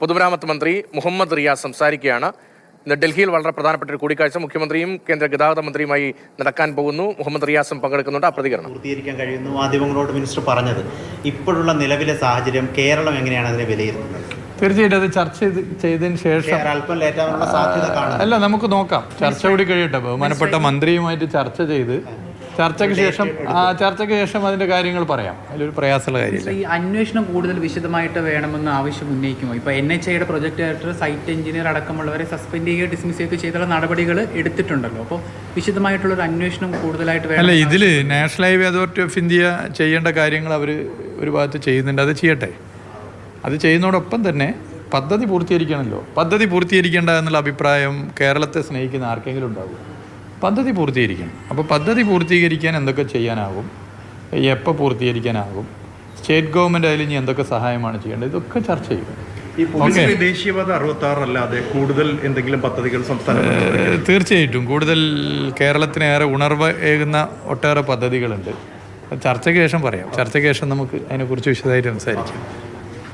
പൊതുമരാമത്ത് മന്ത്രി മുഹമ്മദ് റിയാസ് സംസാരിക്കുകയാണ്. ഇന്ന് ഡൽഹിയിൽ വളരെ പ്രധാനപ്പെട്ട ഒരു കൂടിക്കാഴ്ച മുഖ്യമന്ത്രിയും കേന്ദ്ര ഗതാഗത മന്ത്രിയുമായി നടക്കാൻ പോകുന്നു. മുഹമ്മദ് റിയാസും പങ്കെടുക്കുന്നുണ്ട്. ആ പ്രതികരണം പൂർത്തീകരിക്കാൻ കഴിയുന്നു മാധ്യമങ്ങളോട് മിനിസ്റ്റർ പറഞ്ഞത്. ഇപ്പോഴുള്ള നിലവിലെ സാഹചര്യം കേരളം എങ്ങനെയാണ് അതിനെ വിലയിരുത്തുന്നത്? തീർച്ചയായിട്ടും അത് ചർച്ച ചെയ്തതിന് ശേഷം അല്പം ലേറ്റാവാനുള്ള സാധ്യത കാണും. അല്ല, നമുക്ക് നോക്കാം. ചർച്ച കൂടി കഴിയട്ടെ. ബഹുമാനപ്പെട്ട മന്ത്രിയുമായിട്ട് ചർച്ച ചെയ്ത് ചർച്ചയ്ക്ക് ശേഷം അതിന്റെ കാര്യങ്ങൾ പറയാം. അതിലൊരു പ്രയാസമുള്ള കാര്യമില്ല. ഈ അന്വേഷണം കൂടുതൽ വിശദമായിട്ട് വേണമെന്ന് ആവശ്യം ഉന്നയിക്കുമോ? ഇപ്പോൾ NHAIയുടെ പ്രൊജക്ട് ഡയറക്ടർ, സൈറ്റ് എഞ്ചിനീയർ അടക്കമുള്ളവരെ സസ്പെൻഡ് ചെയ്യുകയോ ഡിസ്മിസ് ചെയ്യുകയോ ചെയ്തുള്ള നടപടികൾ എടുത്തിട്ടുണ്ടല്ലോ. അപ്പോൾ വിശദമായിട്ടുള്ളൊരു അന്വേഷണം കൂടുതലായിട്ട് വേണം. അല്ല, ഇതിൽ national highway authority of India ചെയ്യേണ്ട കാര്യങ്ങൾ അവർ ഒരു ഭാഗത്ത് ചെയ്യുന്നുണ്ട്. അത് ചെയ്യട്ടെ. അത് ചെയ്യുന്നതോടൊപ്പം തന്നെ പദ്ധതി പൂർത്തീകരിക്കണമല്ലോ. പദ്ധതി പൂർത്തീകരിക്കേണ്ട എന്നുള്ള അഭിപ്രായം കേരളത്തെ സ്നേഹിക്കുന്ന ആർക്കെങ്കിലും ഉണ്ടാകും? പദ്ധതി പൂർത്തീകരിക്കണം. അപ്പോൾ പദ്ധതി പൂർത്തീകരിക്കാൻ എന്തൊക്കെ ചെയ്യാനാകും, എപ്പോൾ പൂർത്തീകരിക്കാനാകും, സ്റ്റേറ്റ് ഗവൺമെൻറ് അതിൽ ഇനി എന്തൊക്കെ സഹായമാണ് ചെയ്യേണ്ടത്, ഇതൊക്കെ ചർച്ച ചെയ്യും. ഈ ദേശീയപാത 66 അല്ലാതെ കൂടുതൽ എന്തെങ്കിലും പദ്ധതികൾ സംസ്ഥാനം തീർച്ചയായിട്ടും കൂടുതൽ കേരളത്തിനേറെ ഉണർവ് ഏകുന്ന ഒട്ടേറെ പദ്ധതികളുണ്ട്. ചർച്ചയ്ക്ക് ശേഷം പറയാം. ചർച്ചയ്ക്ക് ശേഷം നമുക്ക് അതിനെക്കുറിച്ച് വിശദമായിട്ട് സംസാരിക്കാം.